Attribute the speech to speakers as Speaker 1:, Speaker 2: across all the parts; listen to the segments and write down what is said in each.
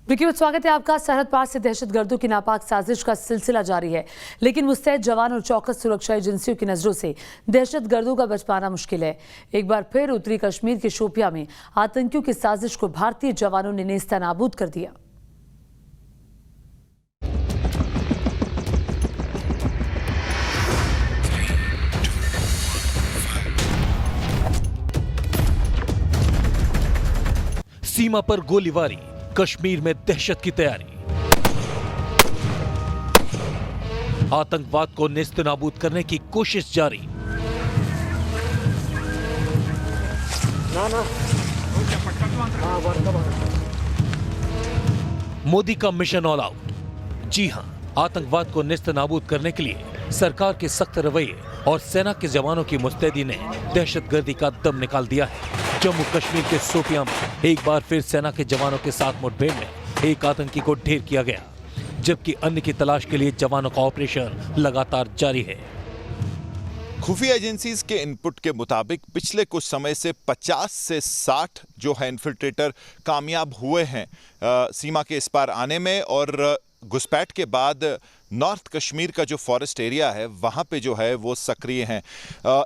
Speaker 1: विकी, स्वागत है आपका। सरहद पार से दहशतगर्दों की नापाक साजिश का सिलसिला जारी है, लेकिन मुस्तैद जवान और चौकस सुरक्षा एजेंसियों की नजरों से दहशतगर्दों का बच पाना मुश्किल है। एक बार फिर उत्तरी कश्मीर के शोपियां में आतंकियों की साजिश को भारतीय जवानों ने नेस्तनाबूद कर दिया।
Speaker 2: सीमा पर गोलीबारी, कश्मीर में दहशत की तैयारी, आतंकवाद को नेस्तनाबूद करने की कोशिश जारी। मोदी का मिशन ऑल आउट। जी हां, आतंकवाद को नेस्तनाबूद करने के लिए सरकार के सख्त रवैये और सेना के जवानों की मुस्तैदी ने दहशतगर्दी का दम निकाल दिया है। जम्मू कश्मीर के शोपियां में एक बार फिर सेना के जवानों के साथ मुठभेड़ में एक आतंकी को ढेर किया गया, जबकि अन्य की तलाश के लिए जवानों का ऑपरेशन लगातार जारी है।
Speaker 3: खुफिया एजेंसीज के इनपुट के मुताबिक पिछले कुछ समय से 50 से 60 जो है इन्फिल्ट्रेटर कामयाब हुए हैं सीमा के इस पार आने में, और घुसपैठ के बाद नॉर्थ कश्मीर का जो फॉरेस्ट एरिया है वहाँ पे जो है वो सक्रिय हैं।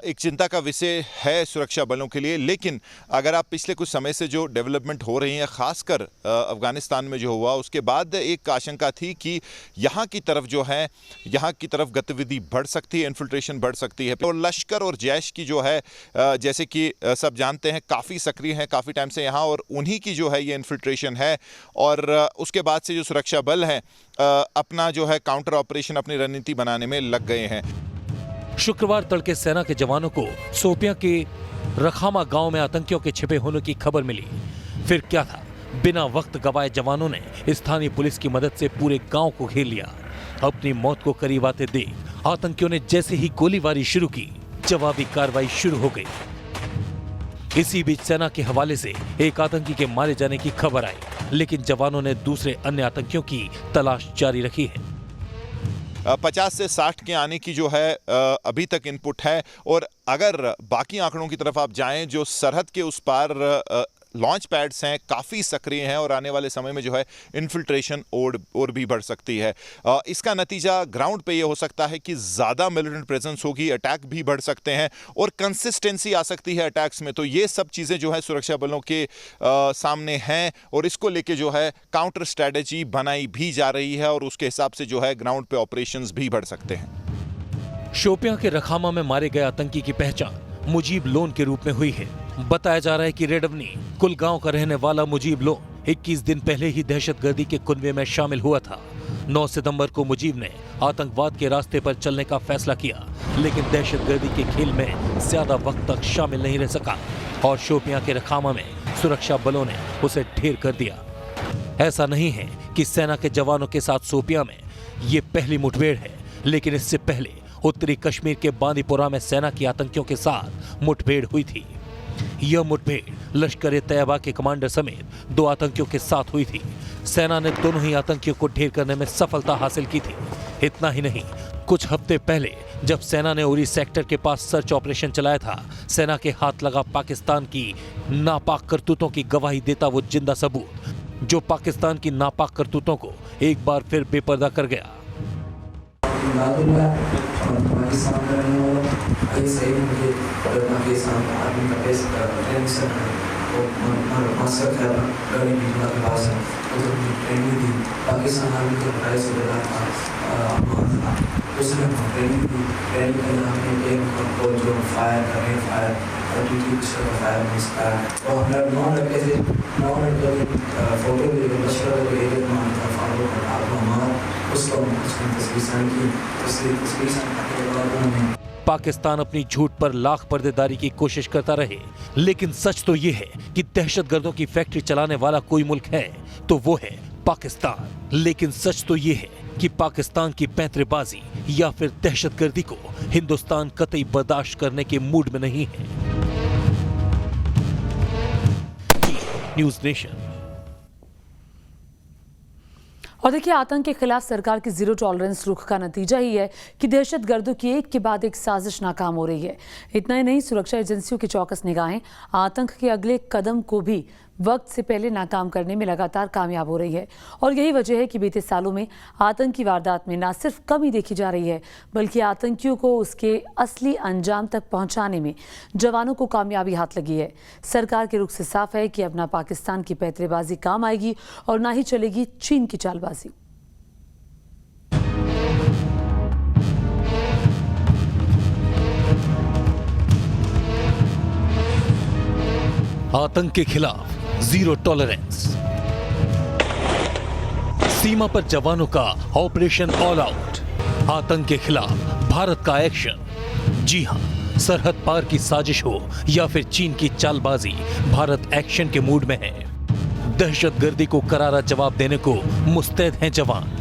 Speaker 3: एक चिंता का विषय है सुरक्षा बलों के लिए। लेकिन अगर आप पिछले कुछ समय से जो डेवलपमेंट हो रही हैं, ख़ासकर अफ़गानिस्तान में जो हुआ उसके बाद एक आशंका थी कि यहाँ की तरफ जो है यहाँ की तरफ गतिविधि बढ़ सकती है, इन्फिल्ट्रेशन बढ़ सकती है। और लश्कर और जैश की जो है जैसे कि सब जानते हैं काफ़ी सक्रिय हैं काफ़ी टाइम से यहाँ, और उन्हीं की जो है ये इन्फिल्ट्रेशन है। और उसके बाद से जो सुरक्षा बल हैं अपना जो है काउंटर ऑपरेशन, अपनी रणनीति बनाने में लग गए हैं।
Speaker 2: शुक्रवार तड़के सेना के जवानों को शोपियां के रखामा गांव में आतंकियों के छिपे होने की खबर मिली। फिर क्या था, बिना वक्त गवाए जवानों ने स्थानीय पुलिस की मदद से पूरे गांव को घेर लिया। अपनी मौत को करीब आते देख आतंकियों ने जैसे ही गोलीबारी शुरू की, जवाबी कार्रवाई शुरू हो गई। इसी बीच सेना के हवाले से एक आतंकी के मारे जाने की खबर आई, लेकिन जवानों ने दूसरे अन्य आतंकियों की तलाश जारी रखी है।
Speaker 3: 50 से 60 के आने की जो है अभी तक इनपुट है। और अगर बाकी आंकड़ों की तरफ आप जाएं, जो सरहद के उस पार लॉन्च पैड्स हैं काफ़ी सक्रिय हैं, और आने वाले समय में जो है इन्फिल्ट्रेशन और भी बढ़ सकती है। इसका नतीजा ग्राउंड पे ये हो सकता है कि ज़्यादा मिलिटेंट प्रेजेंस होगी, अटैक भी बढ़ सकते हैं और कंसिस्टेंसी आ सकती है अटैक्स में। तो ये सब चीज़ें जो है सुरक्षा बलों के सामने हैं, और इसको लेके जो है काउंटर स्ट्रैटेजी बनाई भी जा रही है, और उसके हिसाब से जो है ग्राउंड पे ऑपरेशंस भी बढ़ सकते हैं।
Speaker 2: शोपियां के रखामा में मारे गए आतंकी की पहचान मुजीब लोन के रूप में हुई है। बताया जा रहा है कि रेडवनी कुलगांव का रहने वाला मुजीब लोन 21 दिन पहले ही दहशतगर्दी के कुनबे में शामिल हुआ था। 9 सितंबर को मुजीब ने आतंकवाद के रास्ते पर चलने का फैसला किया, लेकिन दहशतगर्दी के खेल में ज्यादा वक्त तक शामिल नहीं रह सका और शोपियां के रखामा में सुरक्षा बलों ने उसे ढेर कर दिया। ऐसा नहीं है कि सेना के जवानों के साथ शोपियां में ये पहली मुठभेड़ है, लेकिन इससे पहले उत्तरी कश्मीर के बांदीपोरा में सेना की आतंकियों के साथ मुठभेड़ हुई थी। यह मुठभेड़ लश्कर ए तैयबा के कमांडर समेत 2 आतंकियों के साथ हुई थी। सेना ने दोनों ही आतंकियों को ढेर करने में सफलता हासिल की थी। इतना ही नहीं, कुछ हफ्ते पहले जब सेना ने उरी सेक्टर के पास सर्च ऑपरेशन चलाया था, सेना के हाथ लगा पाकिस्तान की नापाक करतूतों की गवाही देता वो जिंदा सबूत, जो पाकिस्तान की नापाक करतूतों को एक बार फिर बेपर्दा कर गया।
Speaker 4: पाकिस्तान का रहने वाला ये सही मुझे पाकिस्तान आर्मी का बेस ट्रेनिंग सेंटर और मास्टर था लर्निंग बीमा के पास है, उधर मुझे ट्रेनिंग दी। पाकिस्तान आर्मी के पढ़ाई से बड़ा था, उसने ट्रेनिंग दी। ट्रेनिंग में हमने एक को जो फायर करें फायर और ड्यूटी का फायर मिस करा, और हमारा 9 लड़के थे, 9 लड़के फोटो भी लश्कर के एरिया में था फॉलो कर आप हमारा उसको तस्वीर की
Speaker 2: पाकिस्तान अपनी झूठ पर लाख पर्देदारी की कोशिश करता रहे, लेकिन सच तो ये है कि दहशतगर्दों की फैक्ट्री चलाने वाला कोई मुल्क है तो वो है पाकिस्तान। लेकिन सच तो ये है कि पाकिस्तान की पैंतरेबाजी या फिर दहशतगर्दी को हिंदुस्तान कतई बर्दाश्त करने के मूड में नहीं है। News nation.
Speaker 1: और देखिए, आतंक के खिलाफ सरकार की जीरो टॉलरेंस रुख का नतीजा ही है कि दहशतगर्दों की एक के बाद एक साजिश नाकाम हो रही है। इतना ही नहीं, सुरक्षा एजेंसियों की चौकस निगाहें आतंक के अगले कदम को भी वक्त से पहले नाकाम करने में लगातार कामयाब हो रही है। और यही वजह है कि बीते सालों में आतंकी वारदात में न सिर्फ कमी देखी जा रही है, बल्कि आतंकियों को उसके असली अंजाम तक पहुंचाने में जवानों को कामयाबी हाथ लगी है। सरकार के रुख से साफ है कि अब ना पाकिस्तान की पैंतरेबाजी काम आएगी और ना ही चलेगी चीन की चालबाजी।
Speaker 2: आतंक के खिलाफ जीरो टॉलरेंस। सीमा पर जवानों का ऑपरेशन ऑल आउट। आतंक के खिलाफ भारत का एक्शन। जी हां, सरहद पार की साजिश हो या फिर चीन की चालबाजी, भारत एक्शन के मूड में है। दहशतगर्दी को करारा जवाब देने को मुस्तैद हैं जवान।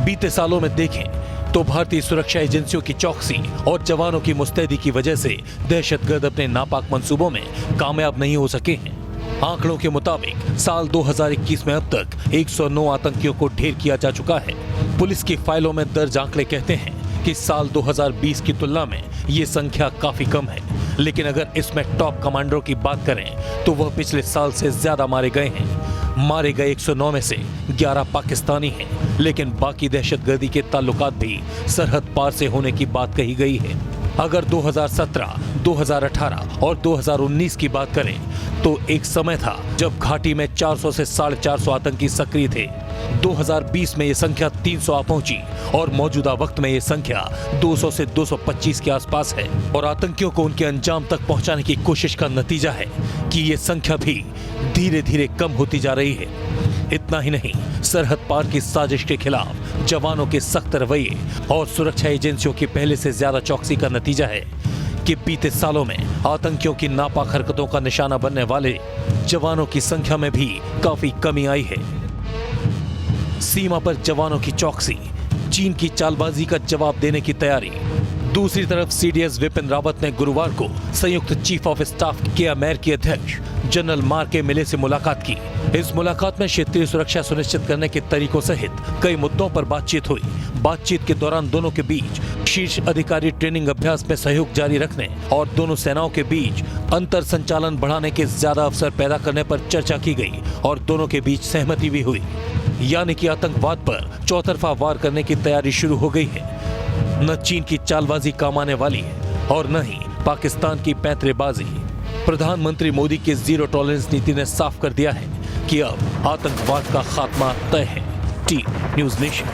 Speaker 2: बीते सालों में देखें तो भारतीय सुरक्षा एजेंसियों की चौकसी और जवानों की मुस्तैदी की वजह से दहशतगर्द अपने नापाक मंसूबों में कामयाब नहीं हो सके हैं। आंकड़ों के मुताबिक साल 2021 में अब तक 109 आतंकियों को ढेर किया जा चुका है। पुलिस की फाइलों में दर्ज आंकड़े कहते हैं कि साल 2020 की तुलना में ये संख्या काफी कम है, लेकिन अगर इसमें टॉप कमांडरों की बात करें तो वह पिछले साल से ज्यादा मारे गए हैं। मारे गए 109 में से 11 पाकिस्तानी हैं, लेकिन बाकी दहशतगर्दी के ताल्लुकात भी सरहद पार से होने की बात कही गई है। अगर 2017, 2018 और 2019 की बात करें तो एक समय था जब घाटी में 400 से 450 आतंकी सक्रिय थे। 2020 में ये संख्या 300 आ पहुंची और मौजूदा वक्त में ये संख्या 200 से 225 के आसपास है। और आतंकियों को उनके अंजाम तक पहुंचाने की कोशिश का नतीजा है कि ये संख्या भी धीरे धीरे कम होती जा रही है। इतना ही नहीं, सरहद पार की साजिश के खिलाफ जवानों के सख्त रवैये और सुरक्षा एजेंसियों की पहले से ज्यादा चौकसी का नतीजा है कि बीते सालों में आतंकियों की नापाक हरकतों का निशाना बनने वाले जवानों की संख्या में भी काफी कमी आई है। सीमा पर जवानों की चौकसी, चीन की चालबाजी का जवाब देने की तैयारी। दूसरी तरफ सीडीएस विपिन रावत ने गुरुवार को संयुक्त चीफ ऑफ स्टाफ KMR के अध्यक्ष जनरल मार्के मिले से मुलाकात की। इस मुलाकात में क्षेत्रीय सुरक्षा सुनिश्चित करने के तरीकों सहित कई मुद्दों पर बातचीत हुई। बातचीत के दौरान दोनों के बीच शीर्ष अधिकारी ट्रेनिंग अभ्यास में सहयोग जारी रखने और दोनों सेनाओं के बीच अंतर संचालन बढ़ाने के ज्यादा अवसर पैदा करने पर चर्चा की गई और दोनों के बीच सहमति भी हुई। यानी कि आतंकवाद पर चौतरफा वार करने की तैयारी शुरू हो गई है। न चीन की चालबाजी काम आने वाली है और न ही पाकिस्तान की पैंतरेबाजी। प्रधानमंत्री मोदी की जीरो टॉलरेंस नीति ने साफ कर दिया है कि अब आतंकवाद का खात्मा तय है। T news nation.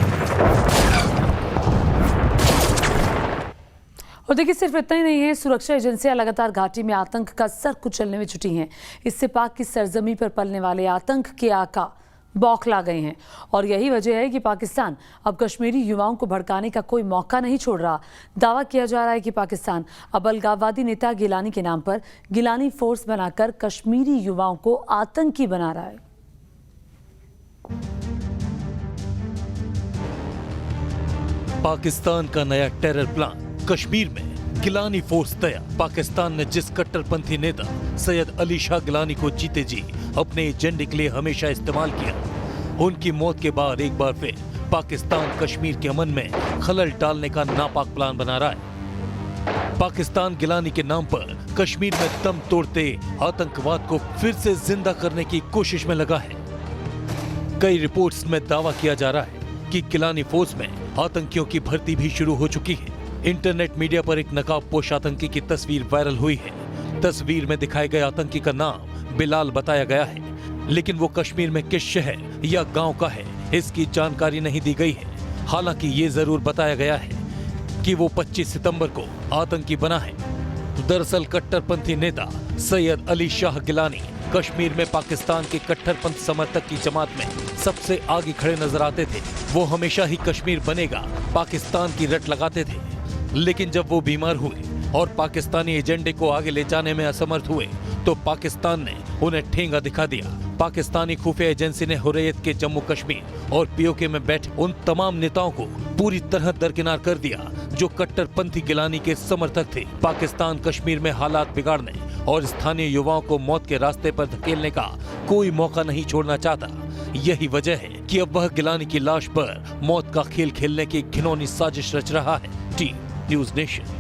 Speaker 1: और देखिए, सिर्फ इतना ही नहीं है, सुरक्षा एजेंसियां लगातार घाटी में आतंक का सर कुचलने में जुटी हैं। इससे पाक की सरजमी पर पलने वाले आतंक के आका बौखला गए हैं और यही वजह है कि पाकिस्तान अब कश्मीरी युवाओं को भड़काने का कोई मौका नहीं छोड़ रहा। दावा किया जा रहा है कि पाकिस्तान अब अलगाववादी नेता गिलानी के नाम पर गिलानी फोर्स बनाकर कश्मीरी युवाओं को आतंकी बना रहा है।
Speaker 2: पाकिस्तान का नया टेरर प्लान, कश्मीर में गिलानी फोर्स तैयार। पाकिस्तान ने जिस कट्टरपंथी नेता सैयद अली शाह गिलानी को जीते जी अपने एजेंडे के लिए हमेशा इस्तेमाल किया, उनकी मौत के बाद एक बार फिर पाकिस्तान कश्मीर के अमन में खलल डालने का नापाक प्लान बना रहा है। पाकिस्तान गिलानी के नाम पर कश्मीर में दम तोड़ते आतंकवाद को फिर से जिंदा करने की कोशिश में लगा है। कई रिपोर्ट्स में दावा किया जा रहा है कि गिलानी फोर्स में आतंकियों की भर्ती भी शुरू हो चुकी है। इंटरनेट मीडिया पर एक नकाबपोश आतंकी की तस्वीर वायरल हुई है। तस्वीर में दिखाए गए आतंकी का नाम बिलाल बताया गया है, लेकिन वो कश्मीर में किस शहर या गांव का है इसकी जानकारी नहीं दी गई है। हालांकि ये जरूर बताया गया है कि वो 25 सितंबर को आतंकी बना है। दरअसल कट्टरपंथी नेता सैयद अली शाह गिलानी कश्मीर में पाकिस्तान के कट्टरपंथ समर्थक की जमात में सबसे आगे खड़े नजर आते थे। वो हमेशा ही कश्मीर बनेगा पाकिस्तान की रट लगाते थे, लेकिन जब वो बीमार हुए और पाकिस्तानी एजेंडे को आगे ले जाने में असमर्थ हुए तो पाकिस्तान ने उन्हें ठेंगा दिखा दिया। पाकिस्तानी खुफिया एजेंसी ने हुर्रियत के जम्मू कश्मीर और पीओके में बैठे उन तमाम नेताओं को पूरी तरह दरकिनार कर दिया जो कट्टरपंथी गिलानी के समर्थक थे। पाकिस्तान कश्मीर में हालात बिगाड़ने और स्थानीय युवाओं को मौत के रास्ते पर धकेलने का कोई मौका नहीं छोड़ना चाहता। यही वजह है कि अब वह गिलानी की लाश पर मौत का खेल खेलने की घिनौनी साजिश रच रहा है। T news nation.